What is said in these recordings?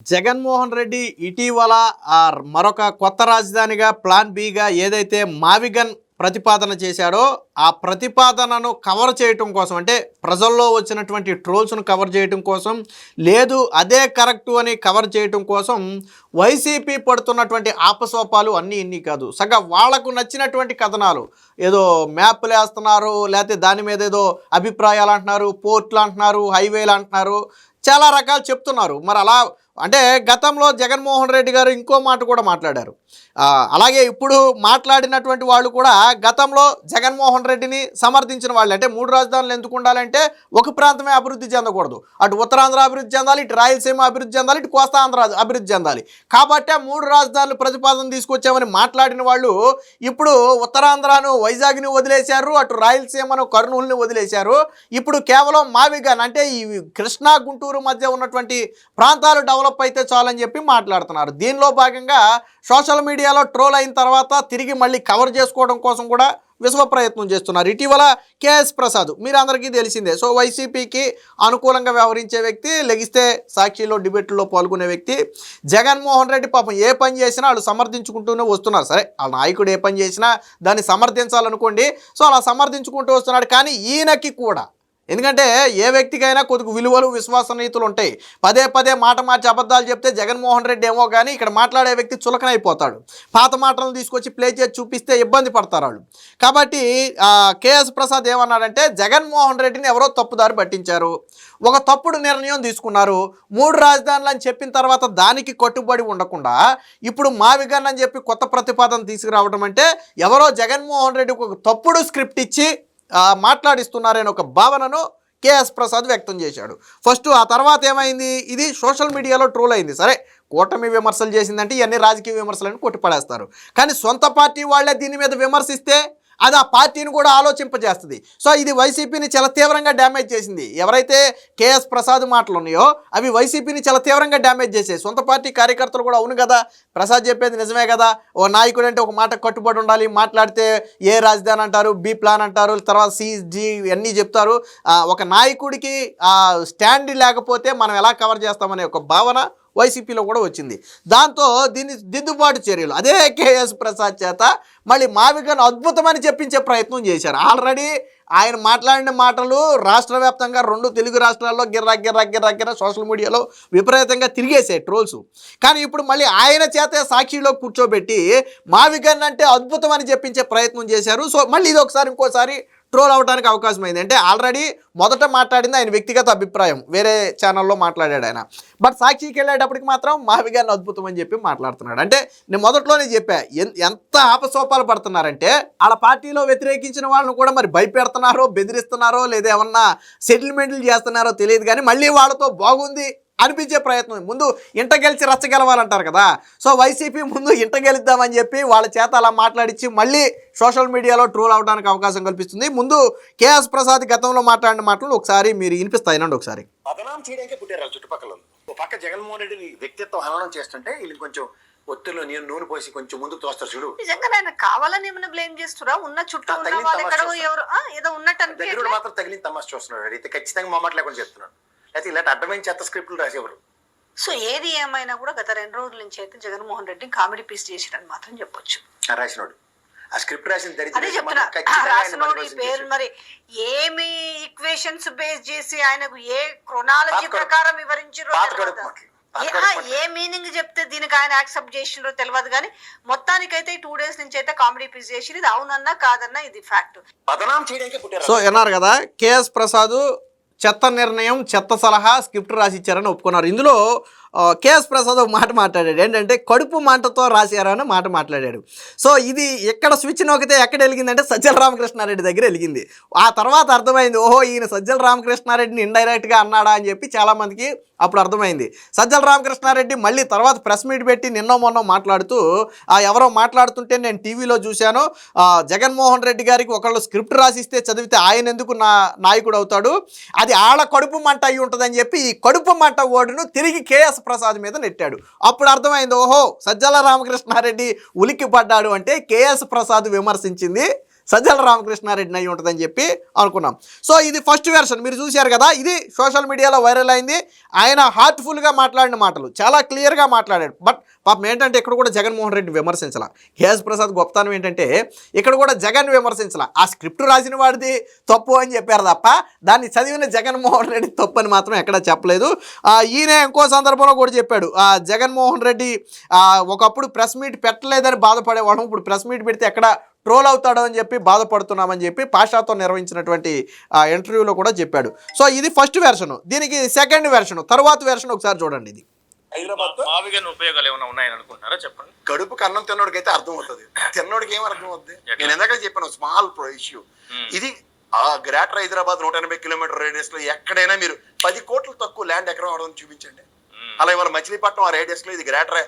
జగన్మోహన్ రెడ్డి ఇటీవల మరొక కొత్త రాజధానిగా ప్లాన్ బిగా ఏదైతే మావిగన్ ప్రతిపాదన చేశాడో ఆ ప్రతిపాదనను కవర్ చేయటం కోసం, అంటే ప్రజల్లో వచ్చినటువంటి ట్రోల్స్ను కవర్ చేయటం కోసం, లేదు అదే కరెక్టు అని కవర్ చేయటం కోసం వైసీపీ పడుతున్నటువంటి ఆపసోపాలు అన్నీ ఇన్ని కాదు, సగం వాళ్లకు నచ్చినటువంటి కథనాలు, ఏదో మ్యాప్లు వేస్తున్నారు, లేకపోతే దాని మీద ఏదో అభిప్రాయాలు అంటున్నారు, పోర్ట్లు అంటున్నారు, హైవేలు అంటున్నారు, చాలా రకాలు చెప్తున్నారు. మరి అలా అంటే గతంలో జగన్మోహన్ రెడ్డి గారు ఇంకో మాట కూడా మాట్లాడారు. అలాగే ఇప్పుడు మాట్లాడినటువంటి వాళ్ళు కూడా గతంలో జగన్మోహన్ రెడ్డిని సమర్థించిన వాళ్ళు, అంటే మూడు రాజధానులు ఎందుకు ఉండాలంటే ఒక ప్రాంతమే అభివృద్ధి చెందకూడదు, అటు ఉత్తరాంధ్ర అభివృద్ధి చెందాలి, ఇటు రాయలసీమ అభివృద్ధి చెందాలి, ఇటు కోస్తా ఆంధ్ర అభివృద్ధి చెందాలి. కాబట్టే మూడు రాజధానులు ప్రతిపాదన తీసుకొచ్చామని మాట్లాడిన వాళ్ళు ఇప్పుడు ఉత్తరాంధ్రను వైజాగ్ని వదిలేశారు, అటు రాయలసీమను కర్నూలుని వదిలేశారు. ఇప్పుడు కేవలం మావిగన్ అంటే ఈ కృష్ణా గుంటూరు మధ్య ఉన్నటువంటి ప్రాంతాలు డెవలప్ అయితే చాలని చెప్పి మాట్లాడుతున్నారు. దీనిలో భాగంగా సోషల్ మీడియాలో ట్రోల్ అయిన తర్వాత తిరిగి మళ్ళీ కవర్ చేసుకోవడం కోసం కూడా విశ్వ ప్రయత్నం చేస్తున్నారు. ఇటీవల కేఎస్ ప్రసాద్ మీరు అందరికీ తెలిసిందే. సో వైసీపీకి అనుకూలంగా వ్యవహరించే వ్యక్తి, లెగిస్తే సాక్షిలో డిబేట్లో పాల్గొనే వ్యక్తి. జగన్మోహన్ రెడ్డి పాపం ఏ పని చేసినా వాళ్ళు సమర్థించుకుంటూనే వస్తున్నారు. సరే, వాళ్ళ నాయకుడు ఏ పని చేసినా దాన్ని సమర్థించాలనుకోండి, సో అలా సమర్థించుకుంటూ వస్తున్నాడు. కానీ ఈయనకి కూడా, ఎందుకంటే ఏ వ్యక్తికైనా కొద్దిగా విలువలు విశ్వసనీయతలు ఉంటాయి. పదే పదే మాట మార్చి అబద్ధాలు చెప్తే జగన్మోహన్ రెడ్డి ఏమో కానీ ఇక్కడ మాట్లాడే వ్యక్తి చులకనైపోతాడు. పాత మాటలను తీసుకొచ్చి ప్లే చేసి చూపిస్తే ఇబ్బంది పడతారు వాళ్ళు. కాబట్టి కేఎస్ ప్రసాద్ ఏమన్నాడంటే, జగన్మోహన్ రెడ్డిని ఎవరో తప్పుదారి పట్టించారు, ఒక తప్పుడు నిర్ణయం తీసుకున్నారు, మూడు రాజధానులు అని చెప్పిన తర్వాత దానికి కట్టుబడి ఉండకుండా ఇప్పుడు మావిగన్ అని చెప్పి కొత్త ప్రతిపాదన తీసుకురావడం అంటే ఎవరో జగన్మోహన్ రెడ్డికి ఒక తప్పుడు స్క్రిప్ట్ ఇచ్చి మాట్లాడిస్తున్నారనే ఒక భావనను కేఎస్ ప్రసాద్ వ్యక్తం చేశాడు. ఫస్ట్ ఆ తర్వాత ఏమైంది, ఇది సోషల్ మీడియాలో ట్రోల్ అయింది. సరే, కూటమి విమర్శలు చేసిందంటే ఇవన్నీ రాజకీయ విమర్శలను కొట్టిపడేస్తారు. కానీ సొంత పార్టీ వాళ్ళే దీని మీద విమర్శిస్తే అది ఆ పార్టీని కూడా ఆలోచింపజేస్తుంది. సో ఇది వైసీపీని చాలా తీవ్రంగా డ్యామేజ్ చేసింది. ఎవరైతే కేఎస్ ప్రసాద్ మాటలు ఉన్నాయో అవి వైసీపీని చాలా తీవ్రంగా డ్యామేజ్ చేసాయి. సొంత పార్టీ కార్యకర్తలు కూడా అవును కదా, ప్రసాద్ చెప్పేది నిజమే కదా, ఓ నాయకుడు అంటే ఒక మాట కట్టుబడి ఉండాలి, మాట్లాడితే ఏ రాజధాని అంటారు, బి ప్లాన్ అంటారు, తర్వాత సిజి ఇవన్నీ చెప్తారు. ఒక నాయకుడికి స్టాండ్ లేకపోతే మనం ఎలా కవర్ చేస్తామనే ఒక భావన వైసీపీలో కూడా వచ్చింది. దాంతో దీన్ని దిద్దుబాటు చర్యలు అదే కేఎస్ ప్రసాద్ చేత మళ్ళీ మావిగన్ అద్భుతమని చెప్పించే ప్రయత్నం చేశారు. ఆల్రెడీ ఆయన మాట్లాడిన మాటలు రాష్ట్ర వ్యాప్తంగా 2 తెలుగు రాష్ట్రాల్లో గిర్ర సోషల్ మీడియాలో విపరీతంగా తిరిగేసాయి ట్రోల్స్. కానీ ఇప్పుడు మళ్ళీ ఆయన చేతే సాక్షిలో కూర్చోబెట్టి మావిగన్ అంటే అద్భుతం అని చెప్పించే ప్రయత్నం చేశారు. సో మళ్ళీ ఇది ఇంకోసారి ట్రోల్ అవడానికి అవకాశం అయింది. అంటే ఆల్రెడీ మొదట మాట్లాడింది ఆయన వ్యక్తిగత అభిప్రాయం, వేరే ఛానల్లో మాట్లాడాడు ఆయన. బట్ సాక్షికి వెళ్ళేటప్పటికి మాత్రం మావిగన్ అద్భుతం అని చెప్పి మాట్లాడుతున్నాడు. అంటే నేను మొదట్లోనే చెప్పా, ఎంత ఆపసోపాలు పడుతున్నారంటే వాళ్ళ పార్టీలో వ్యతిరేకించిన వాళ్ళని కూడా మరి భయపెడుతున్నారో, బెదిరిస్తున్నారో, లేదా ఏమన్నా సెటిల్మెంట్లు చేస్తున్నారో తెలియదు, కానీ మళ్ళీ వాళ్ళతో బాగుంది అనిపించే ప్రయత్నం. ముందు ఇంట గెలిచి రచ్చగెలవాలంటారు కదా, సో వైసీపీ ముందు ఇంట గెలుద్దామని చెప్పి వాళ్ళ చేత అలా మాట్లాడించి మళ్ళీ సోషల్ మీడియాలో ట్రోల్ అవడానికి అవకాశం కల్పిస్తుంది. ముందు కేఎస్ ప్రసాద్ గతంలో మాట్లాడిన మాటలు ఒకసారి మీరు వినిపిస్తాయినండి. ఒకసారి బదనాం చేయడానికే పుట్టారు చుట్టుపక్కల. ఒక పక్క జగన్మోహన్ రెడ్డి వ్యక్తిత్వం హననం చేస్తుంటే వీళ్ళు కొంచెం ఒత్తిడిలో నూనె పోసి కొంచెం ముందుకు తోస్తారు చూడు. నిజంగా ఆయన కావాలని ఏమైనా బ్లేమ్ చేస్తురా? ఉన్న చుట్టూ ఉన్న వాళ్ళు ఎక్కడో ఎవరు ఏదో ఉన్నట్టు దగ్గర మాత్రం తగిలిన తమాషా చూస్తున్నాడు. అయితే ఖచ్చితంగా మొమ్మట లేకుండా చెప్తున్నాడు. అయితే ఇలాంటి అడ్డమైన చెత్త స్క్రిప్ట్లు రాసేవారు. సో ఏది ఏమైనా కూడా గత 2 రోజుల నుంచి అయితే జగన్మోహన్ రెడ్డి కామెడీ పీస్ చేసిరని మాత్రం చెప్పొచ్చు. రాసినోడు ఆ స్క్రిప్ట్ రాసిన అదే చెప్తున్నా, రాసినోడు ఈ పేరు మరి ఏమి ఈక్వేషన్స్ బేస్ చేసి ఆయనకు ఏ క్రొనాలజీ ప్రకారం వివరించారో, ఏ మీనింగ్ చెప్తే దీనికి ఆయన యాక్సెప్ట్ చేసిండ్రో తెలియదు. కానీ మొత్తానికైతే 2 డేస్ నుంచి అయితే కామెడీ పీస్ చేసి ఇది అవునన్నా కాదన్నా ఇది ఫ్యాక్ట్. బదనాం చేయడానికే పుట్టారు. సో విన్నారు కదా, కేఎస్ ప్రసాద్ చెత్త నిర్ణయం, చెత్త సలహా స్క్రిప్ట్ రాసిచ్చారని ఒప్పుకున్నారు. ఇందులో కేఎస్ ప్రసాద్ ఒక మాట మాట్లాడాడు, ఏంటంటే కడుపు మంటతో రాశారని మాట మాట్లాడాడు. సో ఇది ఎక్కడ స్విచ్ నొక్కితే ఎక్కడ వెలిగిందంటే సజ్జల రామకృష్ణారెడ్డి దగ్గర వెలిగింది. ఆ తర్వాత అర్థమైంది, ఓహో ఈయన సజ్జల రామకృష్ణారెడ్డిని ఇండైరెక్ట్గా అన్నాడా అని చెప్పి చాలామందికి అప్పుడు అర్థమైంది. సజ్జల రామకృష్ణారెడ్డి మళ్ళీ తర్వాత ప్రెస్ మీట్ పెట్టి నిన్నో మొన్నో మాట్లాడుతూ, ఎవరో మాట్లాడుతుంటే నేను టీవీలో చూశాను, జగన్మోహన్ రెడ్డి గారికి ఒకళ్ళు స్క్రిప్ట్ రాసిస్తే చదివితే ఆయన ఎందుకు నాయకుడు అవుతాడు, అది ఆళ్ళ కడుపు మంట అయి ఉంటుందని చెప్పి ఈ కడుపు మంట ఓడును తిరిగి కేఎస్ ప్రసాద్ మీద నెట్టాడు. అప్పుడు అర్థమైంది, ఓహో సజ్జల రామకృష్ణారెడ్డి ఉలిక్కి పడ్డాడు అంటే కేఎస్ ప్రసాద్ విమర్శించింది సజ్జల రామకృష్ణారెడ్డిని అయి ఉంటుందని చెప్పి అనుకున్నాం. సో ఇది ఫస్ట్ వెర్షన్ మీరు చూశారు కదా. ఇది సోషల్ మీడియాలో వైరల్ అయింది. ఆయన హార్ట్ఫుల్గా మాట్లాడిన మాటలు చాలా క్లియర్గా మాట్లాడాడు. బట్ పాపం ఏంటంటే ఇక్కడ కూడా జగన్మోహన్ రెడ్డి విమర్శించాల. కేఎస్ ప్రసాద్ గొప్పతనం ఏంటంటే ఇక్కడ కూడా జగన్ విమర్శించాల. ఆ స్క్రిప్ట్ రాసిన వాడిది తప్పు అని చెప్పారు తప్ప దాన్ని చదివిన జగన్మోహన్ రెడ్డి తప్పు అని మాత్రం ఎక్కడా చెప్పలేదు. ఈయన ఇంకో సందర్భంలో కూడా చెప్పాడు, జగన్మోహన్ రెడ్డి ఒకప్పుడు ప్రెస్ మీట్ పెట్టలేదని బాధపడేవాళ్ళం, ఇప్పుడు ప్రెస్ మీట్ పెడితే ఎక్కడ ట్రోల్ అవుతాడు అని చెప్పి బాధపడుతున్నామని చెప్పి పాషాతో నిర్వహించినటువంటి ఇంటర్వ్యూలో కూడా చెప్పాడు. సో ఇది ఫస్ట్ వెర్షన్. దీనికి సెకండ్ వెర్షన్, తర్వాత వెర్షన్ ఒకసారి చూడండి. ఇది హైదరాబాద్ మావిగన్ ఉపయోగాలు ఏమైనా ఉన్నాయని అనుకుంటున్నారా చెప్పండి. కడుపుకి అన్నం తిన్నోడికి అయితే అర్థం అవుతుంది, తిన్నోడికి ఏం అర్థం అవుతుంది. నేను ఎందాక చెప్పాను స్మాల్ ఇష్యూ ఇది. గ్రేటర్ హైదరాబాద్ 180 కిలోమీటర్ రేడియస్ లో ఎక్కడైనా మీరు 10 కోట్లు తక్కువ ల్యాండ్ ఎకరం అవడం చూపించండి. అలా ఇవాళ మచిలీపట్నం ఆ రేడియస్ లో ఇది గ్రేటర్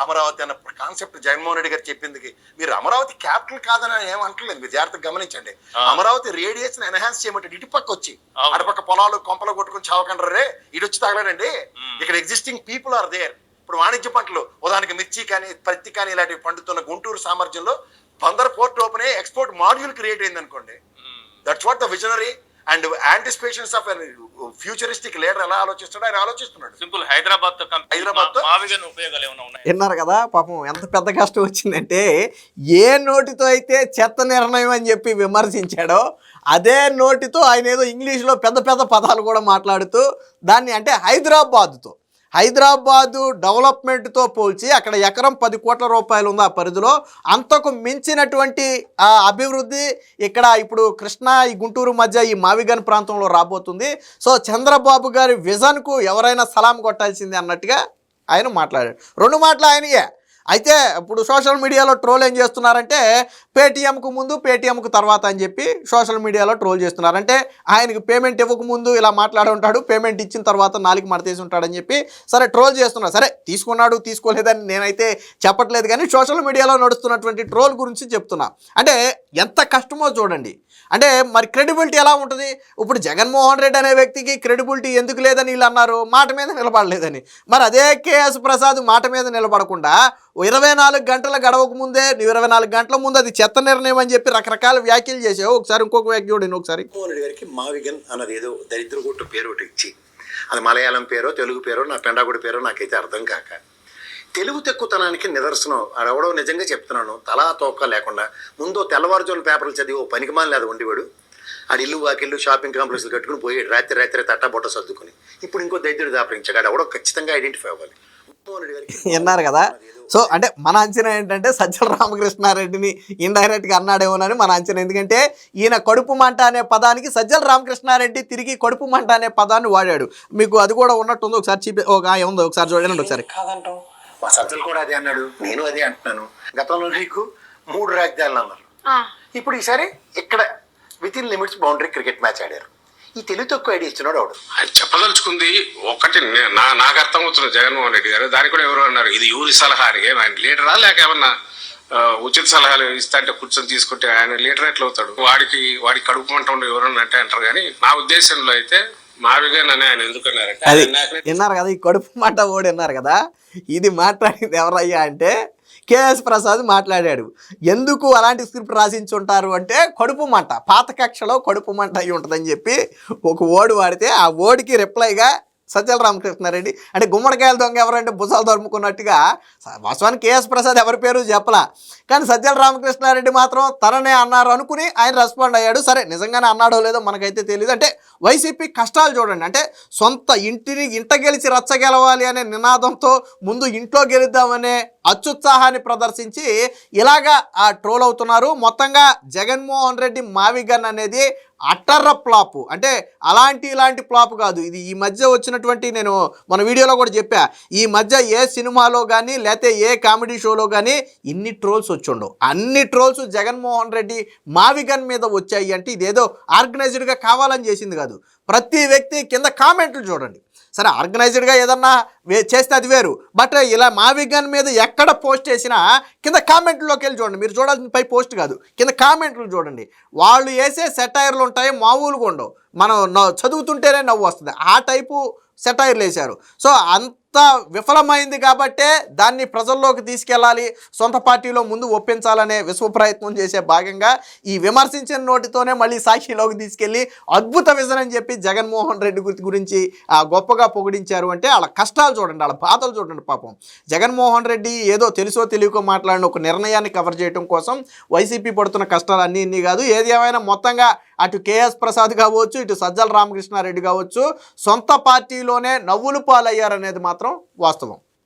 అమరావతి అన్న కాన్సెప్ట్ జగన్మోహన్ రెడ్డి గారు చెప్పింది. మీరు అమరావతి క్యాపిటల్ కాదని ఏమంటలేదు, మీరు జాగ్రత్తగా గమనించండి. అమరావతి రేడియస్ ని ఎన్హాన్స్ చేయమంటే ఇటు పక్క వచ్చి అటుపక్క పొలాలు కొంపలు కొట్టుకుని చావకండ్రే ఇటు వచ్చి తగలడండి. ఇక్కడ ఎగ్జిస్టింగ్ పీపుల్ ఆర్ దేర్. ఇప్పుడు వాణిజ్య పంటలు ఉదాహరణకి మిర్చి కానీ పత్తి కానీ ఇలాంటివి పండుతున్న గుంటూరు సామర్థ్యంలో బందర్ పోర్ట్ ఓపెన్ అయ్యి ఎక్స్పోర్ట్ మాడ్యూల్ క్రియేట్ అయింది అనుకోండి. That's what the visionary and anticipations of futuristic leader ఎలా ఆలోచిస్తాడో ఆయన ఆలోచిస్తున్నాడు. సింపుల్ హైదరాబాద్ తో మావిగన్ ఉపయోగాలు ఏమైనా ఉన్నాయి. విన్నారు కదా పాపం ఎంత పెద్ద కష్టం వచ్చిందంటే ఏ నోటితో అయితే చెత్త నిర్ణయం అని చెప్పి విమర్శించాడో అదే నోటితో ఆయన ఏదో ఇంగ్లీష్లో పెద్ద పెద్ద పదాలు కూడా మాట్లాడుతూ దాన్ని అంటే హైదరాబాదు డెవలప్మెంట్తో పోల్చి అక్కడ ఎకరం 10 కోట్ల రూపాయలు ఉంది ఆ పరిధిలో, అంతకు మించినటువంటి అభివృద్ధి ఇక్కడ ఇప్పుడు కృష్ణా ఈ గుంటూరు మధ్య ఈ మావిగన్ ప్రాంతంలో రాబోతుంది. సో చంద్రబాబు గారి విజన్కు ఎవరైనా సలాం కొట్టాల్సిందే అన్నట్టుగా ఆయన మాట్లాడాడు. 2 మాటలు ఆయనయే. అయితే ఇప్పుడు సోషల్ మీడియాలో ట్రోల్ ఏం చేస్తున్నారంటే పేటీఎంకు ముందు పేటీఎంకు తర్వాత అని చెప్పి సోషల్ మీడియాలో ట్రోల్ చేస్తున్నారు. అంటే ఆయనకు పేమెంట్ ఇవ్వక ముందు ఇలా మాట్లాడి ఉంటాడు, పేమెంట్ ఇచ్చిన తర్వాత 4 మడతేసి ఉంటాడని చెప్పి సరే ట్రోల్ చేస్తున్నారు. సరే తీసుకున్నాడు తీసుకోలేదని నేనైతే చెప్పట్లేదు, కానీ సోషల్ మీడియాలో నడుస్తున్నటువంటి ట్రోల్ గురించి చెప్తున్నా. అంటే ఎంత కష్టమో చూడండి. అంటే మరి క్రెడిబిలిటీ ఎలా ఉంటుంది? ఇప్పుడు జగన్మోహన్ రెడ్డి అనే వ్యక్తికి క్రెడిబిలిటీ ఎందుకు లేదని వీళ్ళు అన్నారు, మాట మీద నిలబడలేదని. మరి అదే కేఎస్ ప్రసాద్ మాట మీద నిలబడకుండా 24 గంటల గడవక ముందే 24 గంటల ముందు అది చెత్త నిర్ణయం అని చెప్పి రకరకాల వ్యాఖ్యలు చేసావు. ఒకసారి ఇంకొక వ్యాఖ్య చూడండి. ఒకసారి జగన్మోహన్ రెడ్డి గారికి మావిగన్ అన్నది ఏదో దరిద్రగొట్టు పేరు ఒకటి ఇచ్చి, అది మలయాళం పేరో తెలుగు పేరో నా పెండాగుడి పేరో నాకైతే అర్థం కాక, తెలుగు తెక్కుతనానికి నిదర్శనం. ఆడెవడో నిజంగా చెప్తున్నాను, తలా తోక లేకుండా ముందు తెల్లవారుజోని పేపర్లు చదివి ఓ పనికిమాలి లేదు ఉండేవాడు. ఆడు ఇల్లు వాకిల్లు షాపింగ్ కాంప్లెక్స్లు కట్టుకుని పోయాడు రాత్రి తట్టా బొట్ట సర్దుకుని. ఇప్పుడు ఇంకో దైత్యుడు దాపరించాడు. ఆడు ఎవడో ఖచ్చితంగా ఐడెంటిఫై అవ్వాలి. విన్నారు కదా. సో అంటే మన అంచనా ఏంటంటే సజ్జల రామకృష్ణారెడ్డిని ఇండైరెక్ట్గా అన్నాడేమోనని మన అంచనా. ఎందుకంటే ఈయన కడుపు మంట అనే పదానికి సజ్జల రామకృష్ణారెడ్డి తిరిగి కడుపు మంట అనే పదాన్ని వాడాడు. మీకు అది కూడా ఉన్నట్టుంది. ఒకసారి ఉందో ఒకసారి చూడండి. ఒకసారి కాదంటాం, మా సజ్జలు కూడా అదే అన్నాడు, నేను అదే అంటున్నాను. గతంలో నీకు 3 రాజధానులు అన్నారు, ఇప్పుడు ఈసారి ఇక్కడ with in limits boundary cricket match ఆడారు. ఈ తెలుగు తక్కువ ఐడియా ఇచ్చినాడు ఆవిడ. ఆయన చెప్పదలుచుకుంది ఒకటి, నాకు అర్థమవుతున్న జగన్మోహన్ రెడ్డి గారు దానికి కూడా ఎవరు అన్నారు ఇది ఊరి సలహా అని. ఆయన లీడరా లేక ఏమన్నా ఉచిత సలహాలు ఇస్తా అంటే కూర్చొని తీసుకుంటే ఆయన లీడర్ ఎట్లా అవుతాడు? వాడి కడుపు మంట ఉండి ఎవరన్నా అంటే అంటారు. కానీ నా ఉద్దేశంలో అయితే మావిగన్ అని ఆయన ఎందుకన్నారంటే అది విన్నారు కదా, ఈ కడుపు మంట ఓడి విన్నారు కదా. ఇది మాట్లాడింది ఎవరయ్యా అంటే కేఎస్ ప్రసాద్ మాట్లాడాడు. ఎందుకు అలాంటి స్క్రిప్ట్ రాసించుంటారు అంటే కడుపు మంట, పాత కక్షలో కడుపు మంట అయి ఉంటుందని చెప్పి ఒక ఓడి వాడితే ఆ ఓడికి రిప్లైగా సజ్జల రామకృష్ణారెడ్డి అంటే గుమ్మడికాయల దొంగ ఎవరంటే భుజాలు తరుముకున్నట్టుగా వాస్తవానికి కేఎస్ ప్రసాద్ ఎవరి పేరు చెప్పలా, కానీ సజ్జల రామకృష్ణారెడ్డి మాత్రం తననే అన్నారు అనుకుని ఆయన రెస్పాండ్ అయ్యాడు. సరే నిజంగానే అన్నాడో లేదో మనకైతే తెలియదు. అంటే వైసీపీ కష్టాలు చూడండి. అంటే సొంత ఇంట గెలిచి రచ్చ గెలవాలి అనే నినాదంతో ముందు ఇంట్లో గెలుద్దామనే అత్యుత్సాహాన్ని ప్రదర్శించి ఇలాగా ట్రోల్ అవుతున్నారు. మొత్తంగా జగన్మోహన్ రెడ్డి మావిగన్ అనేది అట్టర్ర ఫ్లాపు. అంటే ఇలాంటి ఫ్లాప్ కాదు ఇది. ఈ మధ్య వచ్చినటువంటి నేను మన వీడియోలో కూడా చెప్పా, ఈ మధ్య ఏ సినిమాలో కానీ లేకపోతే ఏ కామెడీ షోలో కానీ ఇన్ని ట్రోల్స్ వచ్చుండవు. అన్ని ట్రోల్స్ జగన్మోహన్ రెడ్డి మావిగన్ మీద వచ్చాయి. అంటే ఇదేదో ఆర్గనైజ్డ్గా కావాలని చేసింది కాదు. ప్రతి వ్యక్తి కింద కామెంట్లు చూడండి. సరే ఆర్గనైజ్డ్గా ఏదన్నా చేస్తే అది వేరు, బట్ ఇలా మావిగన్ మీద ఎక్కడ పోస్ట్ చేసినా కింద కామెంట్లోకి వెళ్ళి చూడండి. మీరు చూడాల్సిన పై పోస్ట్ కాదు, కింద కామెంట్లు చూడండి. వాళ్ళు వేసే సెటైర్లు ఉంటాయి, మామూలుగా ఉండవు. మనం చదువుతుంటేనే నవ్వు వస్తుంది. ఆ టైపు సెటైర్లు వేశారు. సో అంత అంతా విఫలమైంది కాబట్టే దాన్ని ప్రజల్లోకి తీసుకెళ్ళాలి, సొంత పార్టీలో ముందు ఒప్పించాలనే విశ్వ ప్రయత్నం చేసే భాగంగా ఈ విమర్శించిన నోటితోనే మళ్ళీ సాక్షిలోకి తీసుకెళ్ళి అద్భుత విజన్ అని చెప్పి జగన్మోహన్ రెడ్డి గురించి గొప్పగా పొగిడించారు. అంటే వాళ్ళ కష్టాలు చూడండి, వాళ్ళ బాధలు చూడండి. పాపం జగన్మోహన్ రెడ్డి ఏదో తెలుసో తెలియకో మాట్లాడిన ఒక నిర్ణయాన్ని కవర్ చేయడం కోసం వైసీపీ పడుతున్న కష్టాలు అన్నీ ఇన్ని కాదు. ఏది ఏమైనా మొత్తంగా అటు కేఎస్ ప్రసాద్ కావచ్చు, ఇటు సజ్జల రామకృష్ణారెడ్డి కావచ్చు, సొంత పార్టీలోనే నవ్వులు పాలయ్యారనేది మాత్రం వాస్తవం.